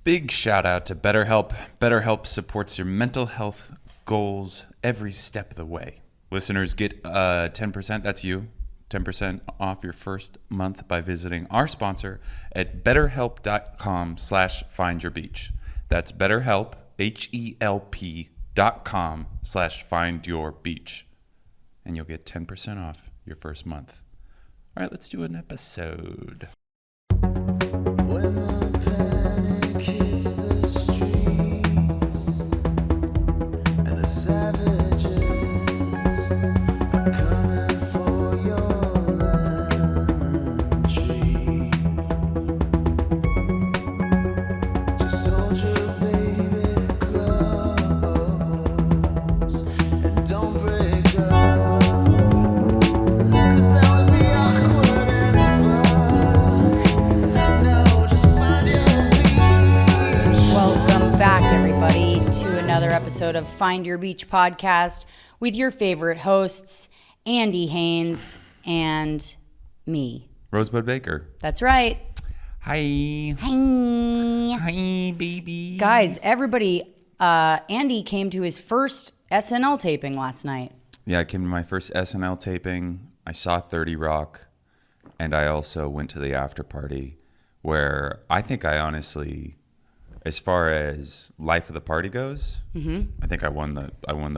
Big shout out to BetterHelp. BetterHelp supports your mental health goals every step of the way. Listeners get 10%, that's you, 10% off your first month by visiting our sponsor at betterhelp.com/findyourbeach. That's BetterHelp, HELP.com/findyourbeach. And you'll get 10% off your first month. All right, let's do an episode. When the panic hits the streets and the savages are coming for your lemon tree, just hold your baby close and don't break up, 'cause that would be awkward as fuck. No, just find your beach. Welcome back, everybody, to another episode of Find Your Beach podcast with your favorite hosts, Andy Haynes and me. Rosebud Baker. That's right. Hi. Hi. Hi, baby. Guys, everybody, Andy came to his first SNL taping last night. Yeah, I came to my first SNL taping. I saw 30 Rock, and I also went to the after party where I think I honestly, as far as life of the party goes, I think I won the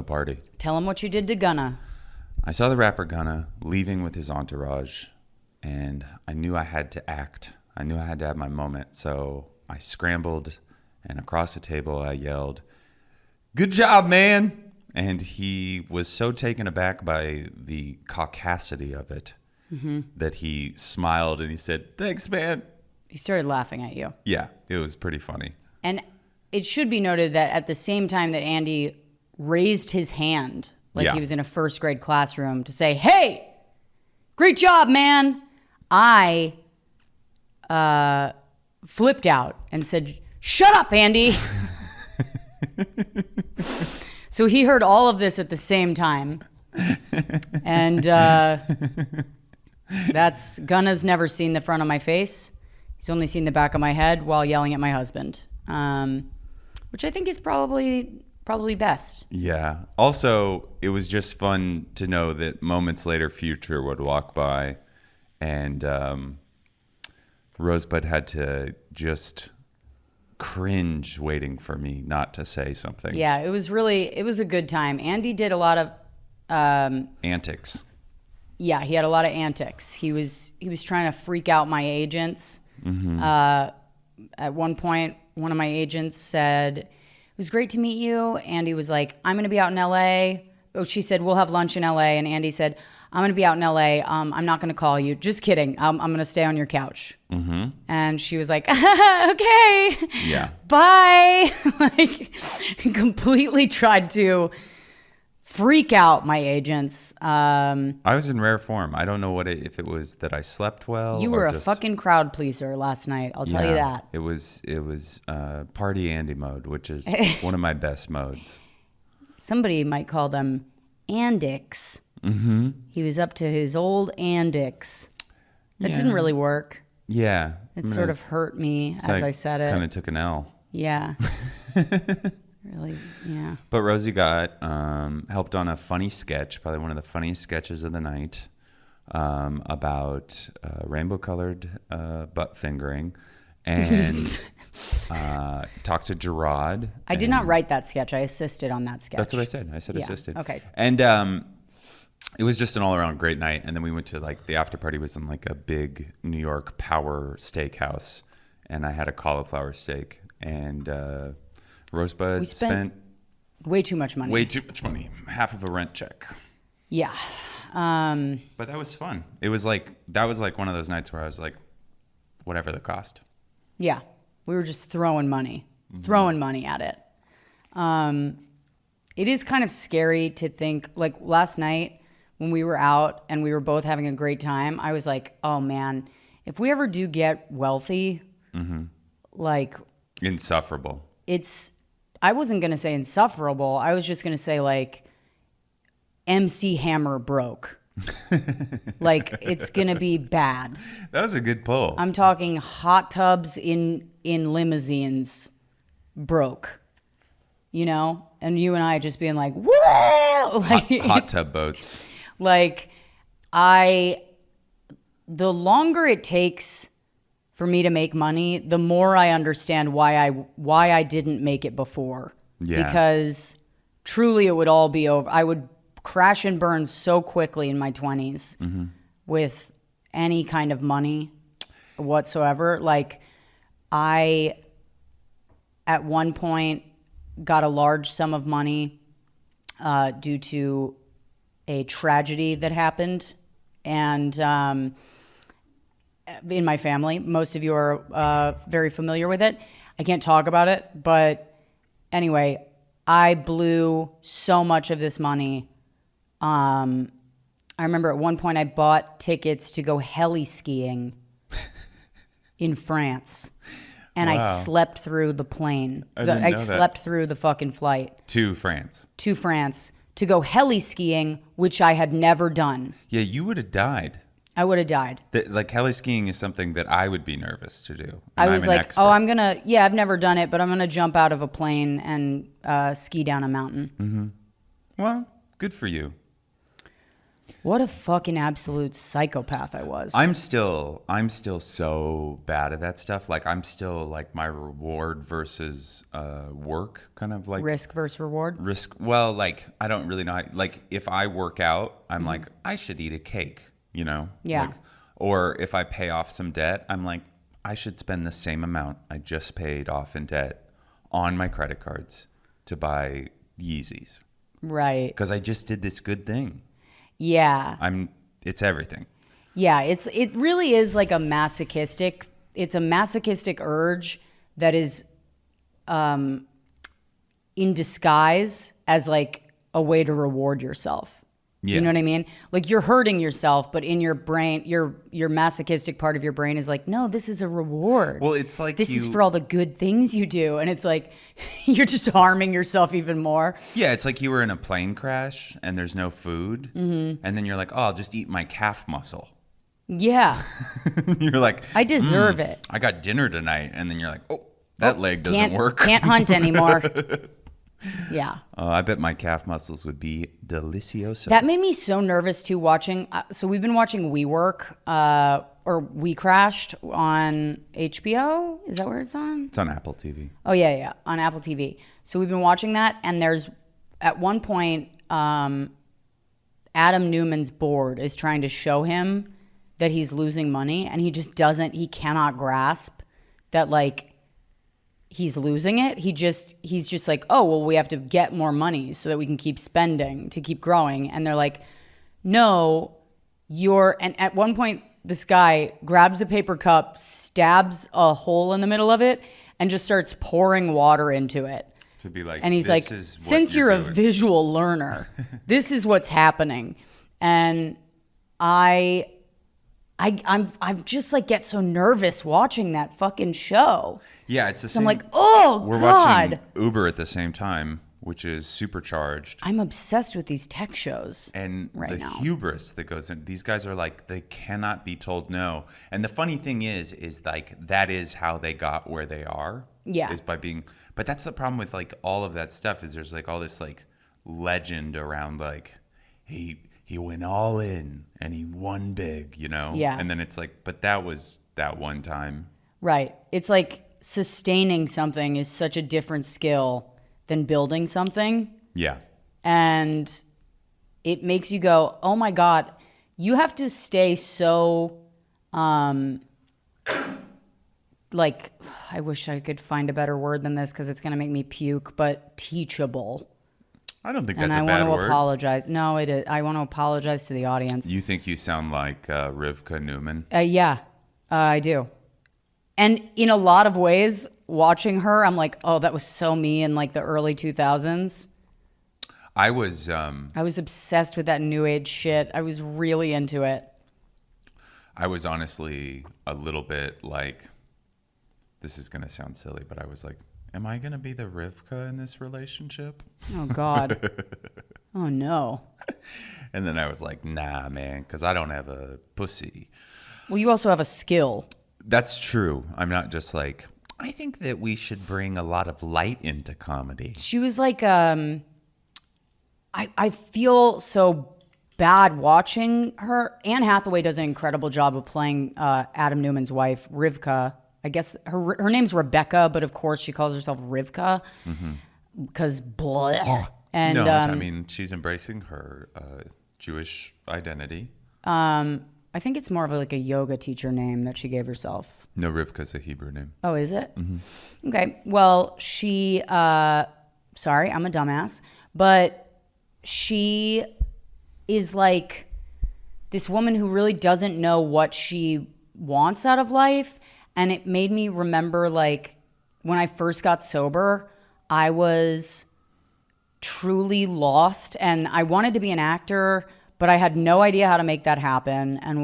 party. Tell him what you did to Gunna. I saw the rapper Gunna leaving with his entourage, and I knew I had to act. I knew I had to have my moment, so I scrambled, and across the table I yelled, "Good job, man!" And he was so taken aback by the caucasity of it that he smiled and he said, "Thanks, man." He started laughing at you. Yeah, it was pretty funny. And it should be noted that at the same time that Andy raised his hand, like Yeah. he was in a first grade classroom, to say, "Hey, great job, man," I flipped out and said, "Shut up, Andy." So he heard all of this at the same time. And Gunna's never seen the front of my face. He's only seen the back of my head while yelling at my husband, which I think is probably best. Yeah. Also, it was just fun to know that moments later, Future would walk by, and Rosebud had to just cringe waiting for me not to say something. Yeah, it was a good time. Andy did a lot of Antics. yeah, he had a lot of antics. He was trying to freak out my agents. At one point, one of my agents said, "It was great to meet you." Andy was like, "I'm going to be out in LA." Oh, she said, "We'll have lunch in LA." And Andy said, "I'm going to be out in LA. I'm not going to call you. Just kidding. I'm going to stay on your couch." And she was like, "Okay. Yeah. Bye." Like, completely tried to freak out my agents. I was in rare form. I don't know if it was that I slept well. You or were a just, fucking crowd pleaser last night. I'll tell you that. It was party Andy mode, which is one of my best modes. Somebody might call them Andix. He was up to his old Andix. That didn't really work. Yeah. It sort of hurt me as I said it. Kind of took an L. Yeah. Really, yeah. But Rosie got helped on a funny sketch, probably one of the funniest sketches of the night, about rainbow-colored butt fingering, and talked to Gerard. I did not write that sketch. I assisted on that sketch. That's what I said. I said Yeah, assisted. okay. And it was just an all-around great night. And then we went to the after party was in a big New York power steakhouse, and I had a cauliflower steak, and Rosebud We spent way too much money. way too much money, half of a rent check. Yeah. But that was fun. It was that was one of those nights where I was like, whatever the cost. Yeah. We were just throwing money at it. It is kind of scary to think, last night when we were out and we were both having a great time, I was like, oh man, if we ever do get wealthy, Insufferable. I wasn't going to say insufferable. I was just going to say MC Hammer broke. It's going to be bad. That was a good pull. I'm talking hot tubs in limousines broke, you know? And you and I just being like, woo! Like, Hot tub boats. like, the longer it takes for me to make money, the more I understand why I didn't make it before. Yeah. Because truly it would all be over. I would crash and burn so quickly in my 20s with any kind of money whatsoever. Like, I, at one point, got a large sum of money due to a tragedy that happened. And in my family, most of you are very familiar with it. I can't talk about it, but anyway, I blew so much of this money. I remember at one point I bought tickets to go heli skiing in France. And I slept through the plane. I slept through the fucking flight. To France. To France to go heli skiing, which I had never done. Yeah, you would have died. I would have died. Like heli skiing is something that I would be nervous to do. And I was I'm like, expert. oh, I've never done it, but I'm going to jump out of a plane and ski down a mountain. Mm-hmm. Well, good for you. What a fucking absolute psychopath I was. I'm still so bad at that stuff. Like I'm still like my reward versus work kind of like risk versus reward. Risk. Well, like I don't really know. Like if I work out, I'm like I should eat a cake, you know? Yeah. Like, or if I pay off some debt, I'm like I should spend the same amount I just paid off in debt on my credit cards to buy Yeezys. Right. Because I just did this good thing. Yeah. It's everything. Yeah, it really is like a masochistic urge that is in disguise as like a way to reward yourself. Yeah. You know what I mean? Like you're hurting yourself, but in your brain, your masochistic part of your brain is like, no, this is a reward. Well, it's like this is for all the good things you do. And it's like, you're just harming yourself even more. Yeah, it's like you were in a plane crash and there's no food. Mm-hmm. And then you're like, oh, I'll just eat my calf muscle. Yeah. You're like, I deserve it. I got dinner tonight. And then you're like, oh, that leg doesn't work. Can't hunt anymore. Yeah. I bet my calf muscles would be delicioso. That made me so nervous too watching. So we've been watching WeWork or We Crashed on HBO. Is that where it's on? It's on Apple TV. Oh, yeah. On Apple TV. So we've been watching that. And there's at one point, Adam Newman's board is trying to show him that he's losing money. And he cannot grasp that like, he's losing it. He's just like, oh, well, we have to get more money so that we can keep spending to keep growing. And they're like, no, and at one point, this guy grabs a paper cup, stabs a hole in the middle of it, and just starts pouring water into it. To be like, and he's like, since you're a visual learner, this is what's happening. And I'm just like get so nervous watching that fucking show. Yeah, it's the same. I'm like, oh, We're God. watching Uber at the same time, which is supercharged. I'm obsessed with these tech shows. And right the now. hubris that goes in, these guys are like, they cannot be told no. And the funny thing is like, that is how they got where they are. Yeah. Is by being, but that's the problem with like all of that stuff is there's like all this like legend around like, he went all in and he won big, you know? Yeah. And then it's like, but that was that one time. Right. It's like sustaining something is such a different skill than building something. Yeah. And it makes you go, oh my God, you have to stay so, like, I wish I could find a better word than this because it's going to make me puke, but teachable. I don't think that's a bad word. And I want to apologize. No, it is. I want to apologize to the audience. You think you sound like Rivka Newman? Yeah, I do. And in a lot of ways, watching her, I'm like, oh, that was so me in like the early 2000s. I was obsessed with that new age shit. I was really into it. I was honestly a little bit like, this is going to sound silly, but I was like, am I going to be the Rivka in this relationship? Oh, God. Oh, no. And then I was like, nah, man, because I don't have a pussy. Well, you also have a skill. That's true. I'm not just like, I think that we should bring a lot of light into comedy. She was like, I feel so bad watching her. Anne Hathaway does an incredible job of playing Adam Newman's wife, Rivka. I guess her name's Rebecca, but of course she calls herself Rivka because bleh. And No, I mean, she's embracing her Jewish identity. I think it's more of like a yoga teacher name that she gave herself. No, Rivka's a Hebrew name. Oh, is it? Mm-hmm. Okay. Well, she, sorry, I'm a dumbass, but she is like this woman who really doesn't know what she wants out of life. And it made me remember, like, when I first got sober, I was truly lost and I wanted to be an actor, but I had no idea how to make that happen, and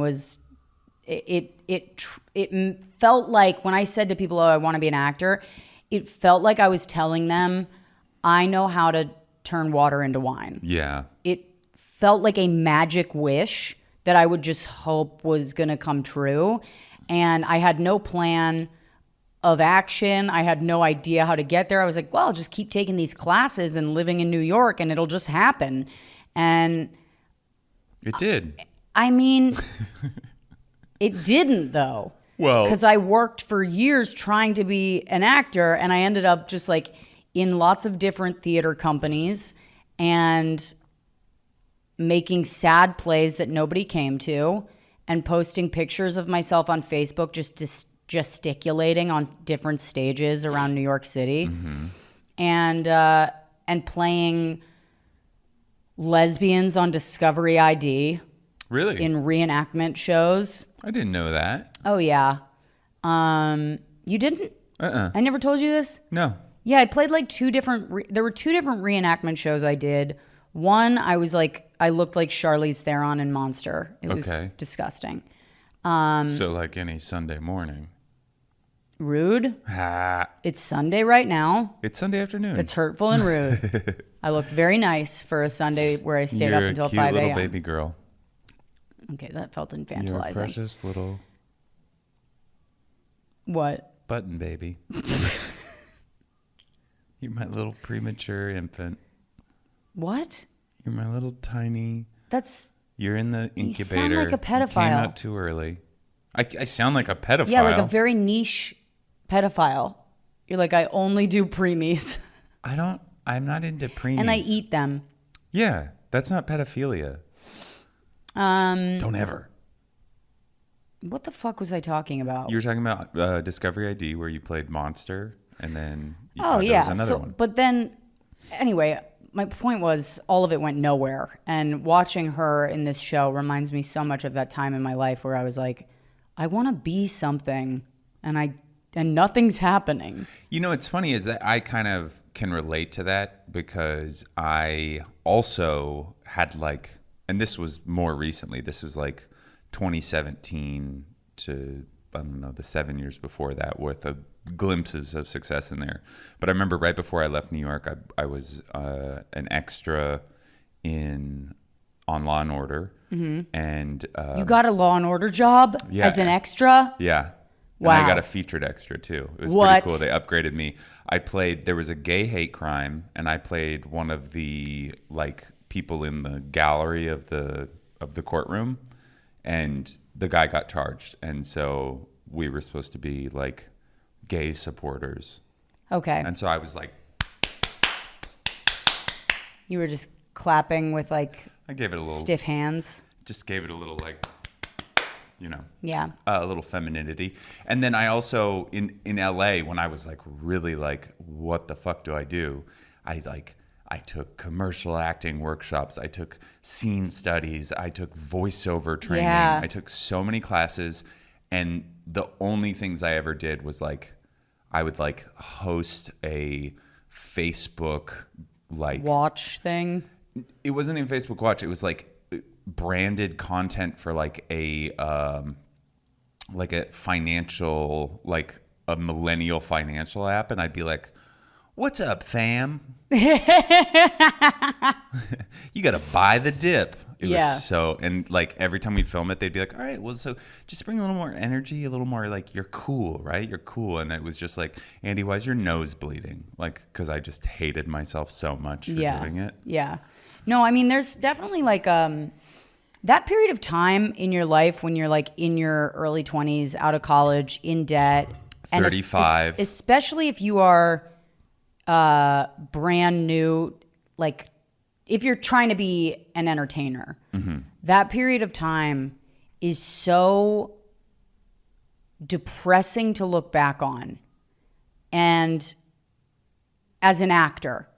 it felt like when I said to people, "Oh, I want to be an actor," it felt like I was telling them, "I know how to turn water into wine." Yeah. It felt like a magic wish that I would just hope was going to come true, and I had no plan of action. I had no idea how to get there. I was like, "Well, I'll just keep taking these classes and living in New York, and it'll just happen." And It did. I mean, it didn't though. Well, because I worked for years trying to be an actor, and I ended up just like in lots of different theater companies and making sad plays that nobody came to, and posting pictures of myself on Facebook just gesticulating on different stages around New York City, and playing lesbians on Discovery ID really? in reenactment shows. I didn't know that. Oh yeah. You didn't? I never told you this? No. Yeah, I played like there were two different reenactment shows I did. One, I looked like Charlize Theron in Monster. It was disgusting. So like any Sunday morning. Rude. Ha. It's Sunday right now. It's Sunday afternoon. It's hurtful and rude. I look very nice for a Sunday where I stayed up until 5 a.m. You're a cute little baby girl. Okay, that felt You're a infantilizing. precious little What? button baby. You're my little premature infant. What? You're my little tiny. You're in the incubator. You sound like a pedophile. You came out too early. I sound like a pedophile. Yeah, like a very niche pedophile. You're like, I only do preemies. I'm not into preemies. And I eat them. Yeah, that's not pedophilia. Don't ever. What the fuck was I talking about? You were talking about Discovery ID, where you played Monster, and then there was another one. But then, anyway, my point was all of it went nowhere. And watching her in this show reminds me so much of that time in my life where I was like, I want to be something, and nothing's happening. You know, what's funny is that I kind of can relate to that because I also had and this was more recently, this was like 2017 to, I don't know, the 7 years before that, with glimpses of success in there. But I remember right before I left New York, I was an extra on Law and Order. Mm-hmm. And you got a Law and Order job as an extra? Yeah. Wow. And I got a featured extra too. It was pretty cool. They upgraded me. There was a gay hate crime, and I played one of the people in the gallery of the courtroom, and the guy got charged, and so we were supposed to be like gay supporters. Okay. And so I was like, you were just clapping with I gave it a little stiff hands. Just gave it a little yeah, a little femininity. And then I also in LA, when I was really what the fuck do I do? I took commercial acting workshops. I took scene studies. I took voiceover training. Yeah. I took so many classes, and the only things I ever did was I would host a Facebook watch thing. It wasn't even Facebook Watch. It was branded content for a financial, a millennial financial app, and I'd be like, "What's up, fam? You got to buy the dip. It was so, and like every time we'd film it, they'd be like, all right, well, so just bring a little more energy, a little more like, you're cool, right? You're cool. And it was just like, Andy, why is your nose bleeding? Like, because I just hated myself so much for doing it. Yeah. No, I mean, there's definitely like that period of time in your life when you're like in your early 20s, out of college, in debt. 35. Especially if you are brand new, like if you're trying to be an entertainer, that period of time is so depressing to look back on. And as an actor,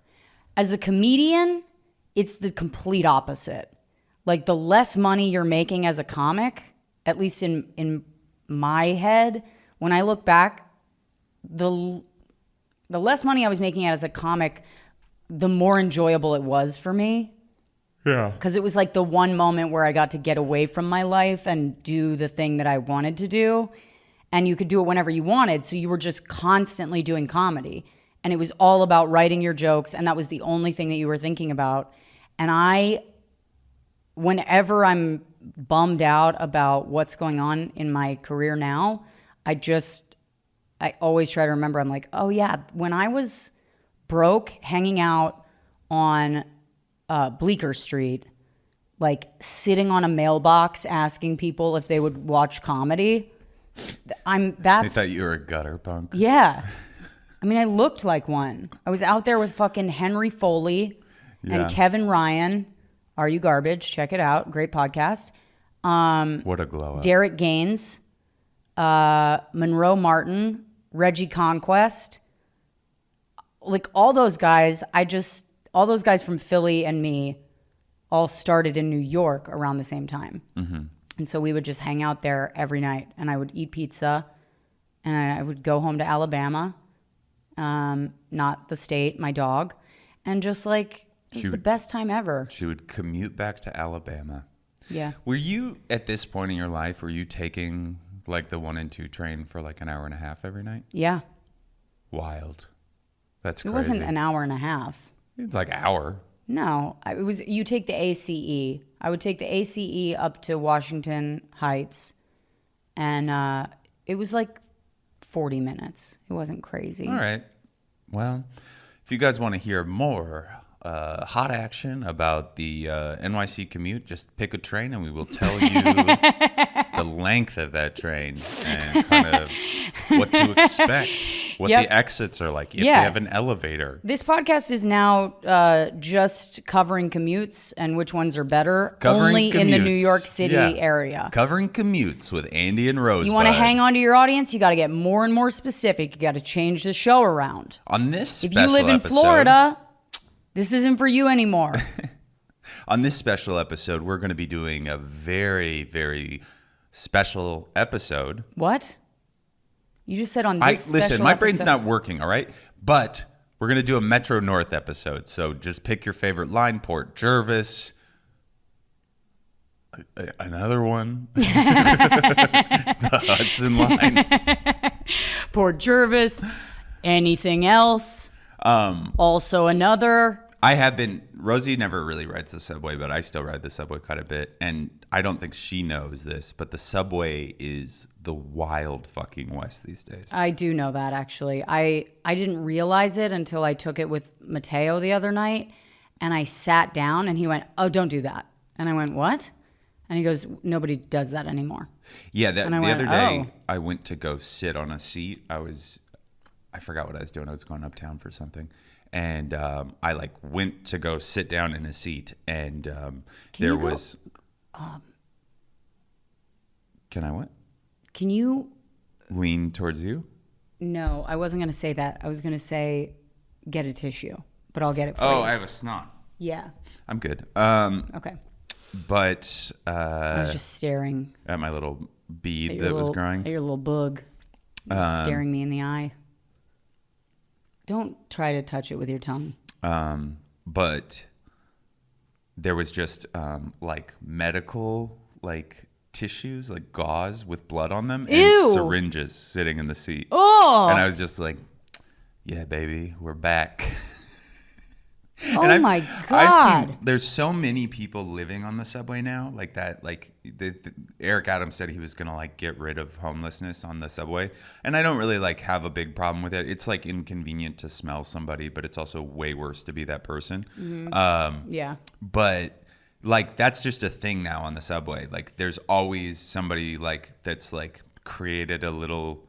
as a comedian, it's the complete opposite. Like the less money you're making as a comic, at least in my head, when I look back, the less money I was making as a comic, the more enjoyable it was for me. Yeah. Because it was like the one moment where I got to get away from my life and do the thing that I wanted to do. And you could do it whenever you wanted. So you were just constantly doing comedy. And it was all about writing your jokes. And that was the only thing that you were thinking about. And whenever I'm bummed out about what's going on in my career now, I always try to remember, I'm like, oh yeah, when I was broke, hanging out on Bleecker Street, like sitting on a mailbox asking people if they would watch comedy. They thought you were a gutter punk. Yeah. I mean, I looked like one. I was out there with fucking Henry Foley and Kevin Ryan. Are You Garbage? Check it out. Great podcast. What a glow up. Derek Gaines, Monroe Martin, Reggie Conquest. Like all those guys, all those guys from Philly and me all started in New York around the same time. Mm-hmm. And so we would just hang out there every night, and I would eat pizza, and I would go home to Alabama, not the state, my dog, and just like, it was the best time ever. She would commute back to Alabama. Yeah. Were you, at this point in your life, were you taking like the 1 and 2 train for like an hour and a half every night? Yeah. Wild. That's It crazy. wasn't an hour and a half. It's like an hour. No, you take the ACE. I would take the ACE up to Washington Heights, and it was like 40 minutes. It wasn't crazy. All right. Well, if you guys want to hear more hot action about the NYC commute, just pick a train and we will tell you the length of that train and kind of what to expect, what the exits are like, if they have an elevator. This podcast is now just covering commutes and which ones are better, only in the New York City area. Covering commutes with Andy and Rosebud. You want to hang on to your audience, you got to get more and more specific. You got to change the show around. On this special if you live in episode, Florida, this isn't for you anymore. On this special episode, we're going to be doing a very, very special episode. What? You just said on this special Listen, my brain's episode. not working, all right? But we're going to do a Metro North episode. So just pick your favorite line. Port Jervis. Another one. The Hudson line. Port Jervis. Anything else? Also another. Rosie never really rides the subway, but I still ride the subway quite a bit. And I don't think she knows this, but the subway is the wild fucking West these days. I do know that, actually. I didn't realize it until I took it with Mateo the other night. And I sat down and he went, "Oh, don't do that." And I went, "What?" And he goes, "Nobody does that anymore." Yeah, the went, other day, "Oh." I went to go sit on a seat. I forgot what I was doing. I was going uptown for something. And I like went to go sit down in a seat, and there was. Can I what? Can you lean towards you? No, I wasn't going to say that. I was going to say get a tissue, but I'll get it for you. Oh, I have a snot. Yeah. I'm good. Okay. But I was just staring at my little bead that was growing. At your little bug. Staring me in the eye. Don't try to touch it with your tongue. But there was just like medical tissues, like gauze with blood on them, Ew. and syringes sitting in the seat. Oh. And I was just like, "Yeah, baby, we're back." Oh my God. There's so many people living on the subway now, like that. Like Eric Adams said he was gonna like get rid of homelessness on the subway, and I don't really like have a big problem with it. It's like inconvenient to smell somebody, but it's also way worse to be that person. Yeah. But like that's just a thing now on the subway. Like there's always somebody like that's like created a little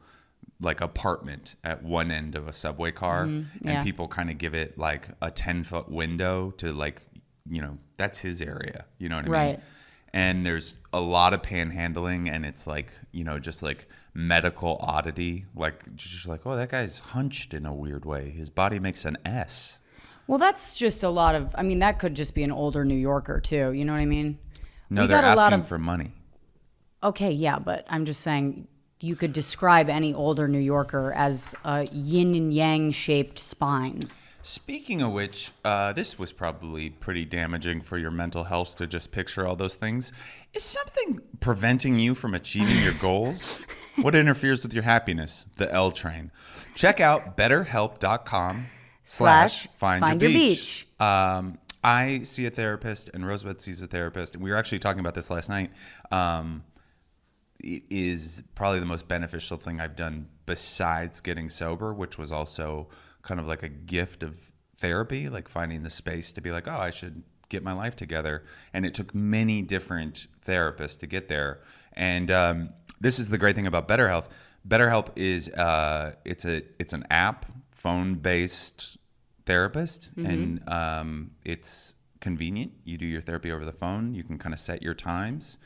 like apartment at one end of a subway car, and people kind of give it like a 10-foot window to like, you know, that's his area. You know what I mean? Right. And there's a lot of panhandling, and it's like, you know, just like medical oddity, like just like, oh, that guy's hunched in a weird way. His body makes an S. Well, that's just a lot of, I mean, that could just be an older New Yorker too. You know what I mean? No, We they're got a lot asking of- for money. Okay, yeah, but I'm just saying you could describe any older New Yorker as a yin and yang shaped spine. Speaking of which, this was probably pretty damaging for your mental health to just picture all those things. Is something preventing you from achieving your goals? What interferes with your happiness? The L train. Check out betterhelp.com/find your beach. I see a therapist, and Rosebud sees a therapist, and we were actually talking about this last night. It is probably the most beneficial thing I've done besides getting sober, which was also kind of like a gift of therapy, like finding the space to be like, oh, I should get my life together. And it took many different therapists to get there. And this is the great thing about BetterHelp. BetterHelp is it's an app, phone-based therapist, and it's convenient. You do your therapy over the phone. You can kind of set your times.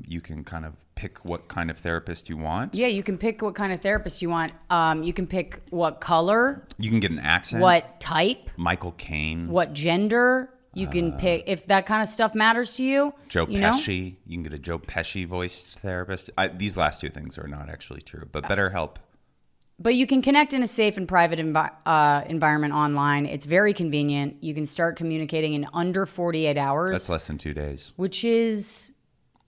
You can kind of pick what kind of therapist you want. Yeah, you can pick what kind of therapist you want. You can pick what color. You can get an accent. What type. Michael Caine. What gender. You can pick, if that kind of stuff matters to you. Joe you know? Pesci. You can get a Joe Pesci voiced therapist. These last two things are not actually true, but BetterHelp. But you can connect in a safe and private environment online. It's very convenient. You can start communicating in under 48 hours. That's less than 2 days. Which is,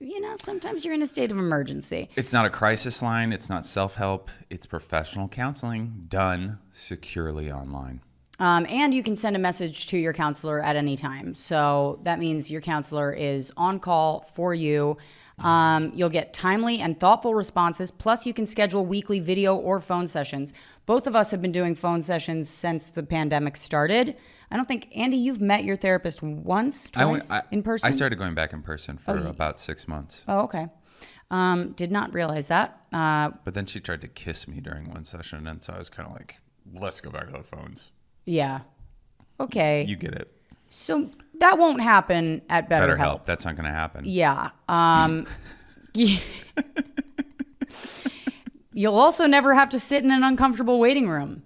you know, sometimes you're in a state of emergency. It's not a crisis line. It's not self-help. It's professional counseling done securely online. And you can send a message to your counselor at any time. So that means your counselor is on call for you. You'll get timely and thoughtful responses. Plus, you can schedule weekly video or phone sessions. Both of us have been doing phone sessions since the pandemic started. I don't think, Andy, you've met your therapist once, twice, in person? I started going back in person for about 6 months. Oh, okay. Did not realize that. But then she tried to kiss me during one session, and so I was kind of like, let's go back to the phones. Yeah. Okay. You get it. So that won't happen at BetterHelp. That's not going to happen. Yeah. You'll also never have to sit in an uncomfortable waiting room,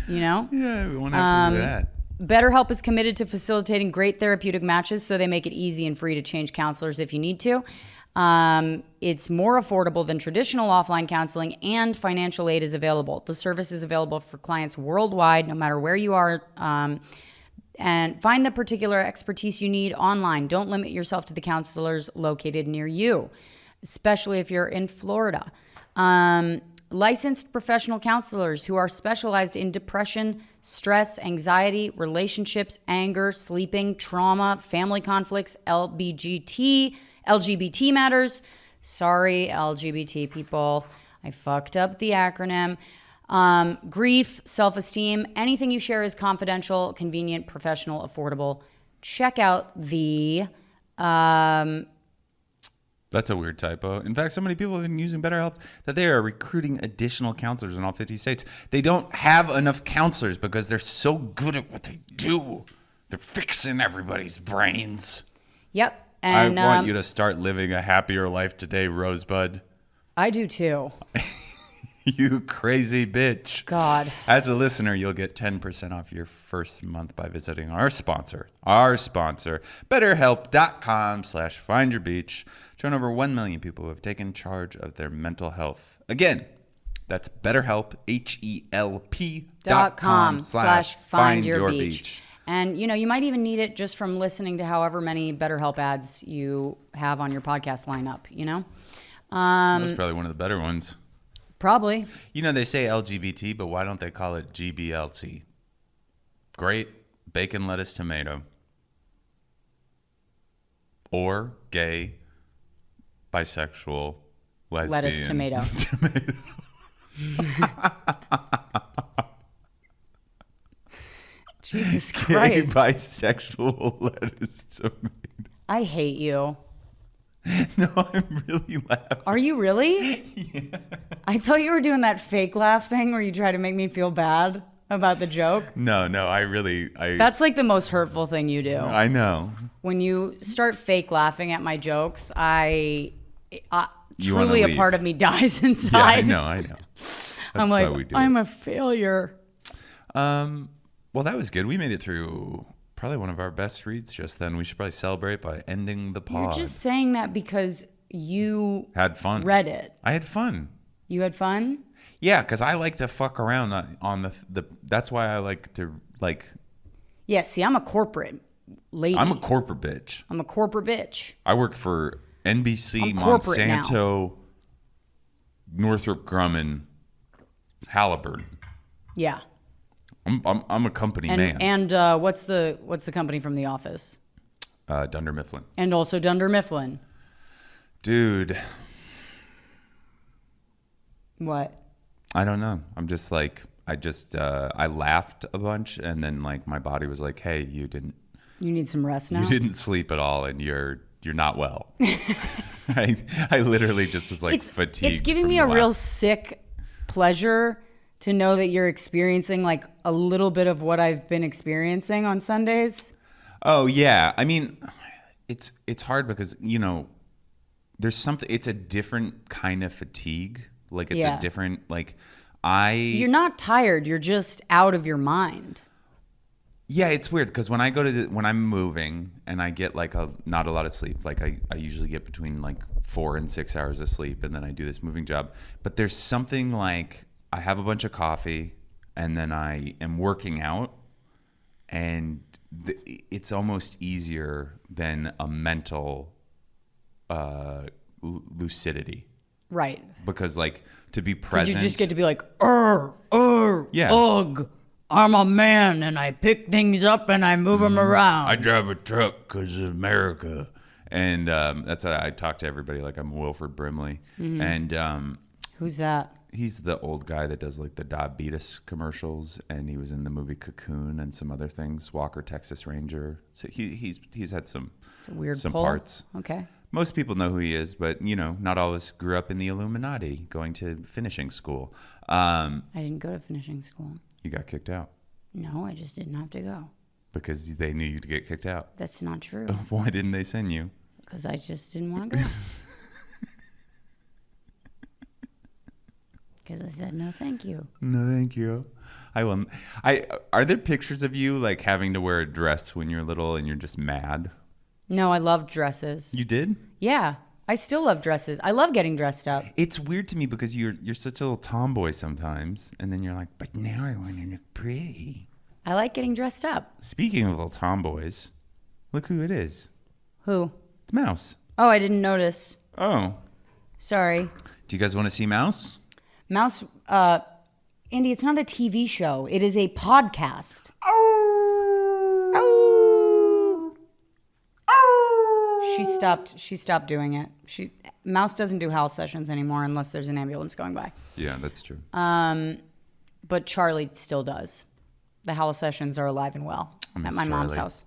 you know? Yeah, we won't have to do that. BetterHelp is committed to facilitating great therapeutic matches, so they make it easy and free to change counselors if you need to. It's more affordable than traditional offline counseling, and financial aid is available. The service is available for clients worldwide, no matter where you are. And find the particular expertise you need online. Don't limit yourself to the counselors located near you, especially if you're in Florida. Licensed professional counselors who are specialized in depression, stress, anxiety, relationships, anger, sleeping, trauma, family conflicts, LGBT matters. Sorry, LGBT people. I fucked up the acronym. Grief, self-esteem, anything you share is confidential, convenient, professional, affordable. Check out the... That's a weird typo. In fact, so many people have been using BetterHelp that they are recruiting additional counselors in all 50 states. They don't have enough counselors because they're so good at what they do. They're fixing everybody's brains. Yep. And I want you to start living a happier life today, Rosebud. I do too. You crazy bitch. God. As a listener, you'll get 10% off your first month by visiting our sponsor, betterhelp.com/findyourbeach. Shown over 1 million people who have taken charge of their mental health. Again, that's BetterHelp, HELP.com/findyourbeach. And, you know, you might even need it just from listening to however many BetterHelp ads you have on your podcast lineup, you know? That's probably one of the better ones. Probably. You know, they say LGBT, but why don't they call it GBLT? Great bacon, lettuce, tomato. Or gay, bisexual, lesbian. Lettuce, tomato. Tomato. Jesus Gay, Christ. bisexual, lettuce, tomato. I hate you. No, I'm really laughing. Are you really? Yeah. I thought you were doing that fake laugh thing where you try to make me feel bad about the joke. No, I That's like the most hurtful thing you do. I know. When you start fake laughing at my jokes, You wanna truly a leave. part of me dies Yeah, inside. I know. That's I'm why like, we do I'm it. a failure. Well, that was good. We made it through probably one of our best reads just then. We should probably celebrate by ending the pod. You're just saying that because you had fun. read it. I had fun. You had fun? Yeah, because I like to fuck around on the. That's why I like to like. Yeah, see, I'm a corporate lady. I'm a corporate bitch. I'm a corporate bitch. I work for NBC, I'm corporate Monsanto, Northrop Grumman, Halliburton. Yeah. I'm a company man. And what's the company from The Office? Dunder Mifflin. And also Dunder Mifflin. Dude, What? I don't know. I'm just like I laughed a bunch, and then like my body was like, "Hey, you didn't You need some rest now? sleep at all, and you're not well." I literally just was like fatigued. It's giving from me the a real laugh. sick pleasure to know that you're experiencing like a little bit of what I've been experiencing on Sundays. Oh yeah, I mean, it's hard because there's something. It's a different kind of fatigue. Like it's Yeah. a different like You're not tired. You're just out of your mind. Yeah, it's weird because when I go to when I'm moving and I get like not a lot of sleep, like I usually get between like 4 and 6 hours of sleep, and then I do this moving job. But there's something like I have a bunch of coffee and then I am working out, and it's almost easier than a mental lucidity. Right. Because like to be 'Cause present, you just get to be like, Yeah. ugh, I'm a man and I pick things up and I move them around. I drive a truck because of America. And that's why I talk to everybody like I'm Wilford Brimley. And Who's that? he's the old guy that does like the diabetes commercials, and he was in the movie Cocoon and some other things, Walker, Texas Ranger. So he's had some It's a weird some pull. parts. Okay. Most people know who he is, but not all of us grew up in the Illuminati going to finishing school. I didn't go to finishing school. You got kicked out No, I just didn't have to go. because they knew you'd get kicked out. That's not true. Why didn't they send you? Because I just didn't want to go. Because I said no, thank you. No, thank you. I will. Are there pictures of you like having to wear a dress when you're little and you're just mad? No, I love dresses. You did? Yeah, I still love dresses. I love getting dressed up. It's weird to me because you're such a little tomboy sometimes, and then you're like, but now I want to look pretty. I like getting dressed up. Speaking of little tomboys, look who it is. Who? It's Mouse. Oh, I didn't notice. Oh, Sorry. do you guys want to see Mouse? Mouse, Andy, it's not a TV show. It is a podcast. She stopped doing it. Mouse doesn't do house sessions anymore unless there's an ambulance going by. Yeah, that's true. But Charlie still does. The house sessions are alive and well at my mom's Charlie. house.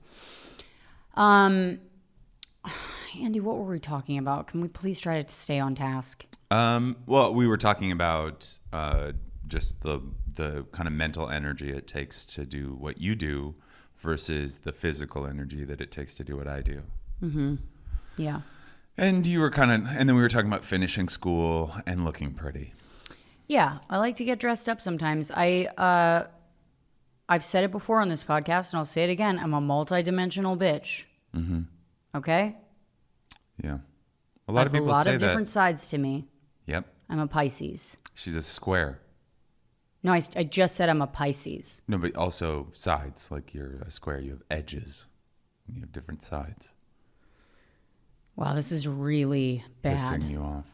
Andy, what were we talking about? Can we please try to stay on task? Well, we were talking about just the kind of mental energy it takes to do what you do versus the physical energy that it takes to do what I do. Yeah. And you were and then we were talking about finishing school and looking pretty. Yeah, I like to get dressed up sometimes. I've said it before on this podcast, and I'll say it again. I'm a multi-dimensional bitch. Mm-hmm. Okay? Yeah. A lot of people a lot say of different that. sides to me. Yep. I'm a Pisces. She's a square. No, I just said I'm a Pisces. No, but also sides. Like you're a square. You have edges. You have different sides. Wow, this is really bad. Pissing you off.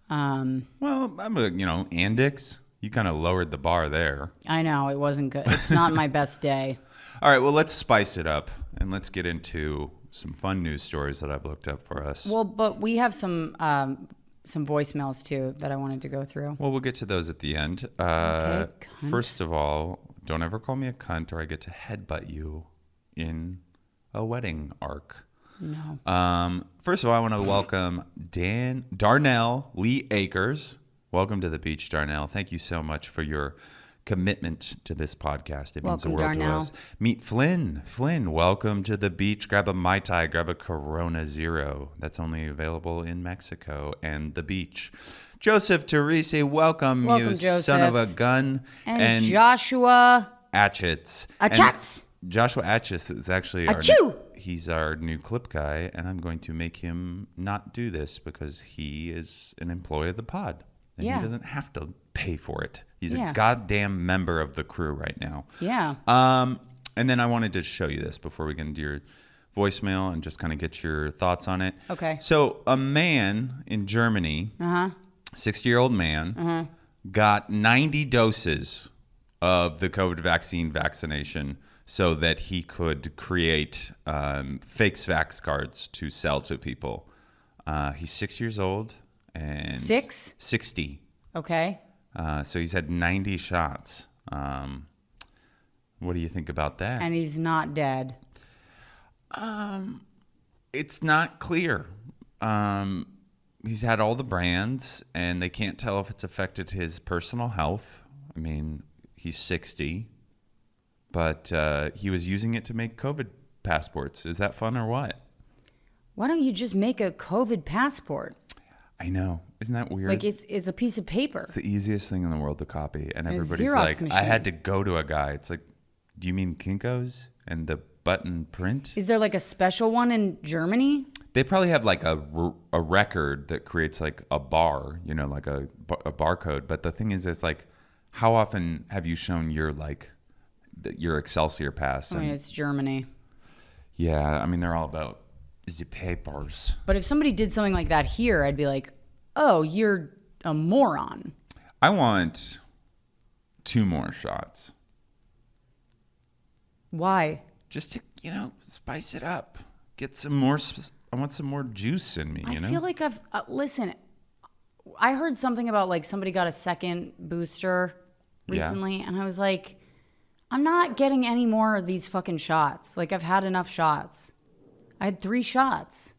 Well, I'm Andix. You kind of lowered the bar there. I know, it wasn't good. It's not my best day. All right, well, let's spice it up and let's get into some fun news stories that I've looked up for us. Well, but we have some voicemails too that I wanted to go through. Well, we'll get to those at the end. Okay, cunt. First of all, don't ever call me a cunt or I get to headbutt you in a wedding arc. No. First of all, I want to welcome Darnell Lee Akers. Welcome to the beach, Darnell. Thank you so much for your commitment to this podcast. It means the Welcome, world Darnell. to us. Meet Flynn. Flynn, welcome to the beach. Grab a Mai Tai, grab a Corona Zero. That's only available in Mexico and the beach. Joseph Teresi, welcome you Joseph. son of a gun. And Joshua Atchits. Achats. And Joshua Atchits is actually he's our new clip guy, and I'm going to make him not do this because he is an employee of the pod. And Yeah. he doesn't have to pay for it. He's Yeah. a goddamn member of the crew right now. Yeah. And then I wanted to show you this before we get into your voicemail and just kind of get your thoughts on it. Okay. So a man in Germany, 60-year-old man, got 90 doses of the COVID vaccination so that he could create fake Vax cards to sell to people. He's 6 years old. And 60. Okay. So he's had 90 shots. What do you think about that? And he's not dead. It's not clear. He's had all the brands, and they can't tell if it's affected his personal health. I mean, he's 60, but he was using it to make COVID passports. Is that fun or what? Why don't you just make a COVID passport? I know. Isn't that weird? Like it's a piece of paper. It's the easiest thing in the world to copy. And A everybody's Xerox like, I machine. had to go to a guy. It's like, do you mean Kinko's and the button print? Is there like a special one in Germany? They probably have like a record that creates like a bar, like a barcode. But the thing is, it's like, how often have you shown your Excelsior pass? I mean, it's Germany. Yeah, I mean, they're all about the papers. But if somebody did something like that here, I'd be like, oh, you're a moron. I want 2 more shots. Why? Just to, spice it up. Get some more, I want some more juice in me, I feel like I've, listen, I heard something about like somebody got a second booster recently, and I was like, I'm not getting any more of these fucking shots. Like, I've had enough shots. I had 3 shots.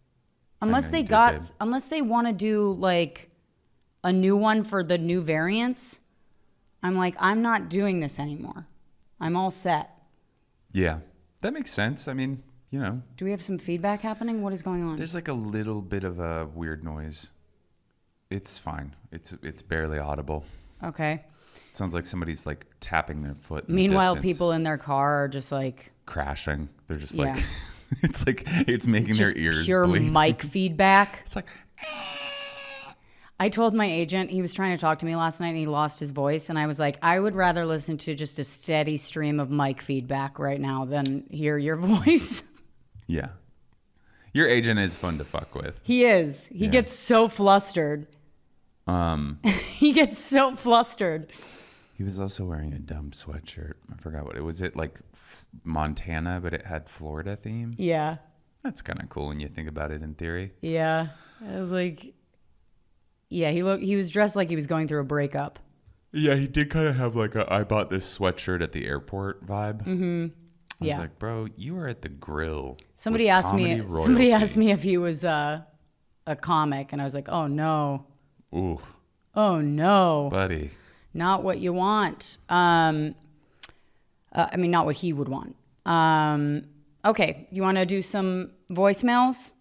Unless know you did, babe. unless they want to do like a new one for the new variants, I'm like, I'm not doing this anymore. I'm all set. Yeah, that makes sense. I mean, Do we have some feedback happening? What is going on? there's like a little bit of a weird noise. It's fine. It's barely audible. Okay. It sounds like somebody's like tapping their foot. In Meanwhile, the distance, people in their car are just like, crashing. They're just Yeah. like, it's making it's their just ears pure bleed. mic feedback. It's like, I told my agent, he was trying to talk to me last night and he lost his voice. And I was like, I would rather listen to just a steady stream of mic feedback right now than hear your voice. yeah. Your agent is fun to fuck with. He is. He gets so flustered. He gets so flustered. He was also wearing a dumb sweatshirt. I forgot what it was. It like Montana, but it had Florida theme. Yeah. That's kind of cool when you think about it in theory. Yeah. I was like, yeah, he was dressed like he was going through a breakup. Yeah, he did kind of have like a I bought this sweatshirt at the airport vibe. Mm-hmm. I was Yeah. like, bro, you were at the grill. Somebody with asked comedy me royalty. if he was a comic, and I was like, "Oh no. Ooh, Oh no. buddy. Not what you want." I mean, not what he would want. Okay, you want to do some voicemails?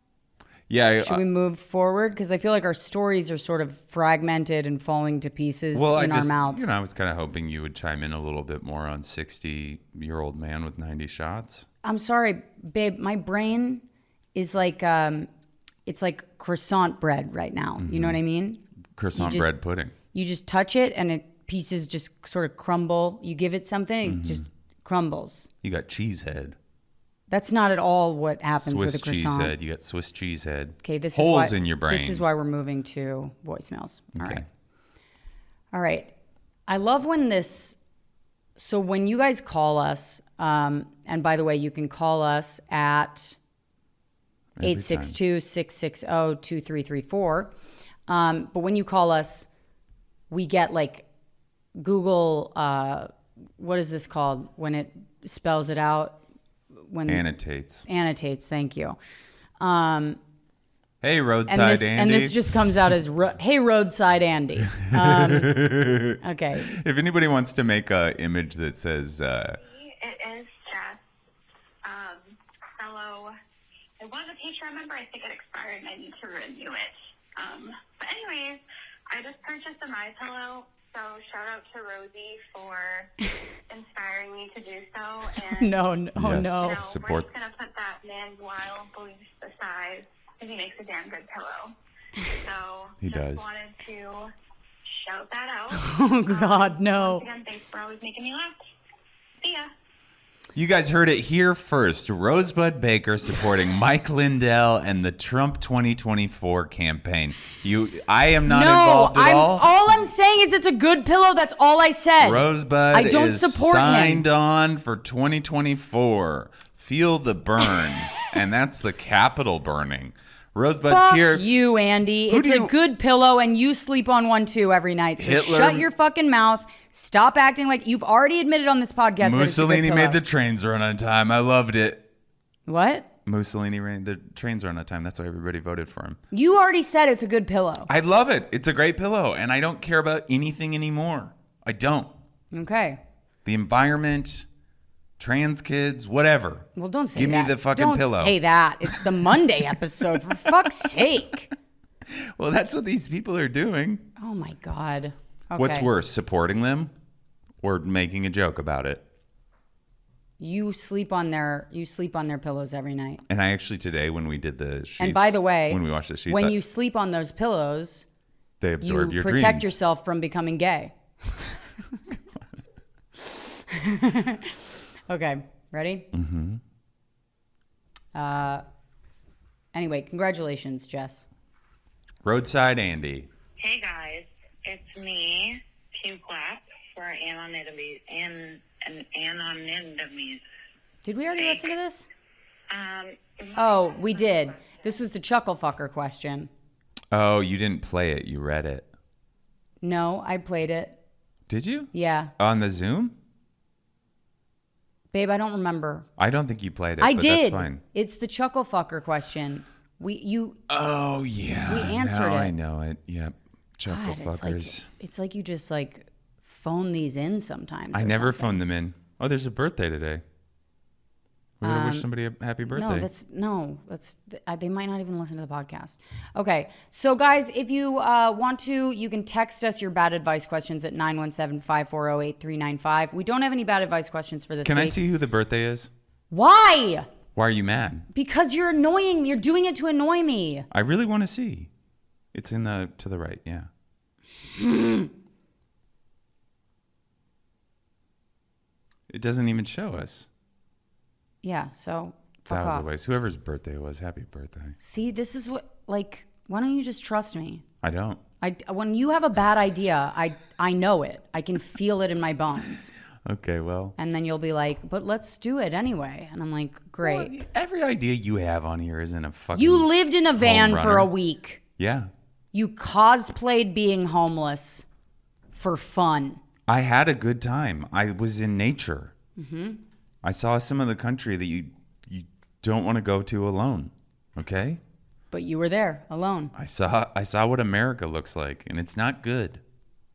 Yeah. Should we move forward? Because I feel like our stories are sort of fragmented and falling to pieces in our mouths. I was kind of hoping you would chime in a little bit more on 60-year-old man with 90 shots. I'm sorry, babe. My brain is like it's like croissant bread right now. You know what I mean? Croissant bread pudding. You just touch it and pieces just sort of crumble. You give it something, it just crumbles. You got cheese head. That's not at all what happens Swiss with a croissant. cheese head. You got Swiss cheese head. Okay, this Holes is why, in your brain. This is why we're moving to voicemails. Okay. All right. I love when when you guys call us, And by the way, you can call us at Every time. 862-660-2334. But when you call us, we get like Google, what is this called when it spells it out? When Annotates. Annotates, thank you. Hey, Roadside And Andy. this just comes out as, hey, Roadside Andy. Okay. If anybody wants to make an image that says, It is Jess. Hello. I was a Patreon member. I think it expired and I need to renew it. But anyways, I just purchased a MyPillow. So shout out to Rosie for inspiring me to do so. And No. Yes. No. we're Support. just going to put that man's wild beliefs aside because he makes a damn good pillow. So He just does. wanted to shout that out. Oh, God, no. Once again, thanks for always making me laugh. See ya. you guys heard it here first. Rosebud Baker supporting Mike Lindell and the Trump 2024 campaign. I am not involved at all. All I'm saying is it's a good pillow. That's all I said. Rosebud I don't is support him. signed on for 2024. Feel the burn. And that's the Capitol burning. Rosebud's Fuck here. you, Andy. Who It's do a you- good pillow, and you sleep on one too every night. So Hitler- shut your fucking mouth. Stop acting like you've already admitted on this podcast. that it's a good Mussolini pillow. made the trains run on time. I loved it. What? Mussolini ran the trains run on time. That's why everybody voted for him. You already said it's a good pillow. I love it. It's a great pillow, and I don't care about anything anymore. I don't. Okay. The environment, trans kids, whatever. Well, don't say Give that. me the fucking don't pillow. Don't say that. It's the Monday episode. For fuck's sake. Well, that's what these people are doing. Oh my God. Okay. What's worse, supporting them or making a joke about it? You sleep on their pillows every night. And I actually today when we did the sheets, And by the way, when we watched the sheets, when you sleep on those pillows, they absorb you your protect dreams. yourself from becoming gay. Okay, ready? Mm-hmm. Anyway, congratulations, Jess. Roadside Andy. Hey guys, it's me, Pew Clap, for anonymity and anonymity. Did we already listen to this? Um, Oh, we did. This was the chuckle fucker question. Oh, you didn't play it. You read it. No, I played it. Did you? Yeah. On the Zoom? Babe, I don't remember. I don't think you played it, I but did. that's fine. It's the chuckle fucker question. You Oh, yeah. We answered now it. I know it. Yep. Chuckle God, fuckers. it's like you just like phone these in sometimes. I or never something. phoned them in. Oh, there's a birthday today. We're going to wish somebody a happy birthday. They might not even listen to the podcast. Okay, so guys, if you want to, you can text us your bad advice questions at 917-540-8395. We don't have any bad advice questions for this Can I week. see who the birthday is? Why? Why are you mad? Because you're annoying. You're doing it to annoy me. I really want to see. It's in the to the right, yeah. It doesn't even show us. Yeah, so fuck Thousands off. of ways. Whoever's birthday it was, happy birthday. See, this is what, like, why don't you just trust me? I don't. When you have a bad idea, I know it. I can feel it in my bones. Okay, well. And then you'll be like, but let's do it anyway. And I'm like, great. Well, every idea you have on here isn't a fucking. You lived in a van home for runner. a week. Yeah. You cosplayed being homeless for fun. I had a good time. I was in nature. Mm-hmm. I saw some of the country that you don't want to go to alone. Okay? But you were there alone. I saw what America looks like, and it's not good.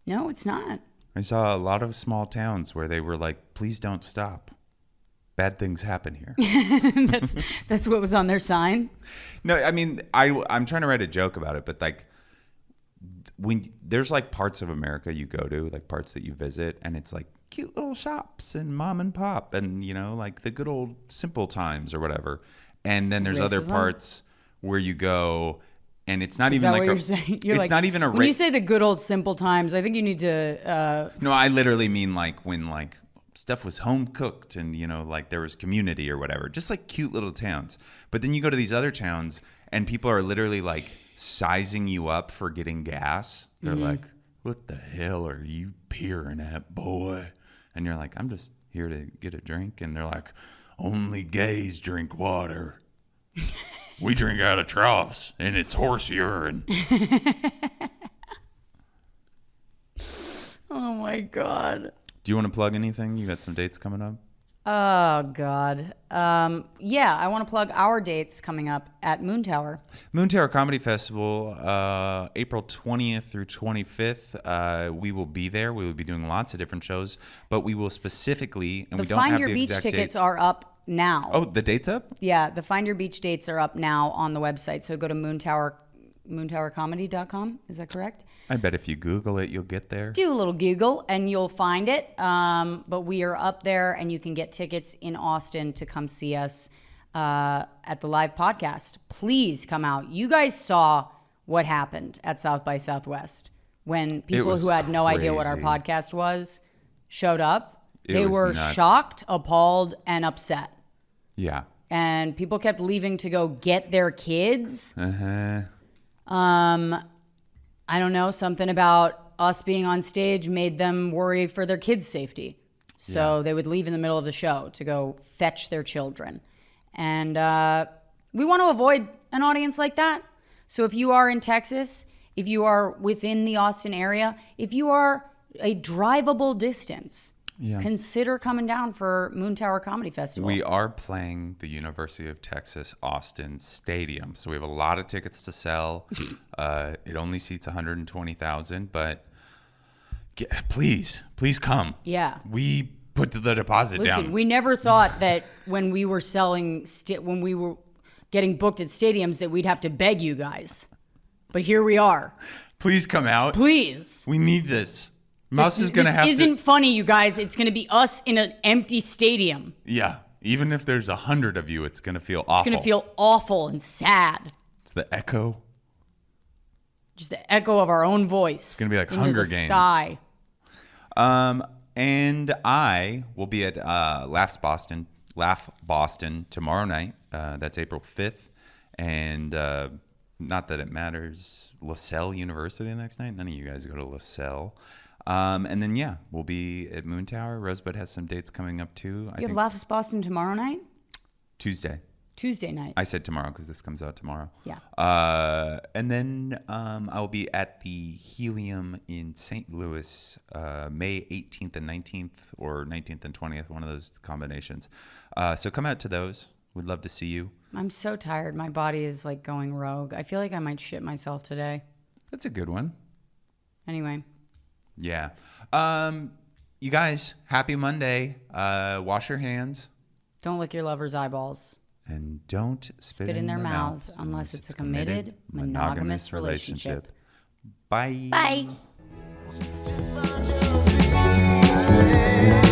No, it's not. I saw a lot of small towns where they were like, please don't stop. Bad things happen here. That's what was on their sign. No, I mean, I'm trying to write a joke about it, but like, when there's like parts of America you go to, like parts that you visit, and it's like cute little shops and mom and pop and, you know, like the good old simple times or whatever. And then there's other Racism? parts where you go and it's not Is even that like what a, you're saying? You're it's like, not even a when you say the good old simple times, I think you need to. No, I literally mean like when like stuff was home cooked and, you know, like there was community or whatever, just like cute little towns. But then you go to these other towns and people are literally like sizing you up for getting gas. They're like, what the hell are you peering at, boy? And you're like, I'm just here to get a drink? And they're like, only gays drink water. We drink out of troughs, and it's horse urine. Oh, my God. Do you want to plug anything? You got some dates coming up? Oh, God. Yeah, I want to plug our dates coming up at Moon Tower. Moon Tower Comedy Festival, April 20th through 25th. We will be there. We will be doing lots of different shows, but we will specifically, and The we don't Find have Your the Beach exact tickets dates. are up now. Oh, the date's up? Yeah, the Find Your Beach dates are up now on the website. So go to moontowercomedy.com. Is that correct? I bet if you Google it, you'll get there. Do a little Google and you'll find it. But we are up there, and you can get tickets in Austin to come see us at the live podcast. Please come out. You guys saw what happened at South by Southwest when people was who had no idea what our crazy. podcast was showed up. It They was were nuts. shocked, appalled, and upset. Yeah. And people kept leaving to go get their kids. Uh-huh. I don't know, something about us being on stage made them worry for their kids' safety. So they would leave in the middle of the show to go fetch their children. And we want to avoid an audience like that. So if you are in Texas, if you are within the Austin area, if you are a drivable distance, consider coming down for Moon Tower Comedy Festival. We are playing the University of Texas Austin Stadium, so we have a lot of tickets to sell. It only seats 120,000, but please come. Yeah. We put the deposit Listen, down. we never thought that when we were selling, when we were getting booked at stadiums, that we'd have to beg you guys. But here we are. Please come out. Please. We need this. Mouse is going to have This isn't funny, you guys. It's going to be us in an empty stadium. Yeah. Even if there's 100 of you, it's going to feel awful. It's going to feel awful and sad. It's the echo. Just the echo of our own voice. It's gonna be like into Hunger the Games. Sky. And I will be at Laugh Boston tomorrow night. That's April 5th. And not that it matters. LaSalle University the next night. None of you guys go to LaSalle. And then, we'll be at Moon Tower. Rosebud has some dates coming up, too. You have Laughs Boston tomorrow night? Tuesday. Tuesday night. I said tomorrow because this comes out tomorrow. Yeah. And then I'll be at the Helium in St. Louis May 18th and 19th, or 19th and 20th, one of those combinations. So come out to those. We'd love to see you. I'm so tired. My body is like going rogue. I feel like I might shit myself today. That's a good one. Anyway. Yeah. You guys, happy Monday. Wash your hands. Don't lick your lover's eyeballs. And don't spit In their mouths unless it's a committed, monogamous relationship. Bye. Bye. Just find your peace, babe.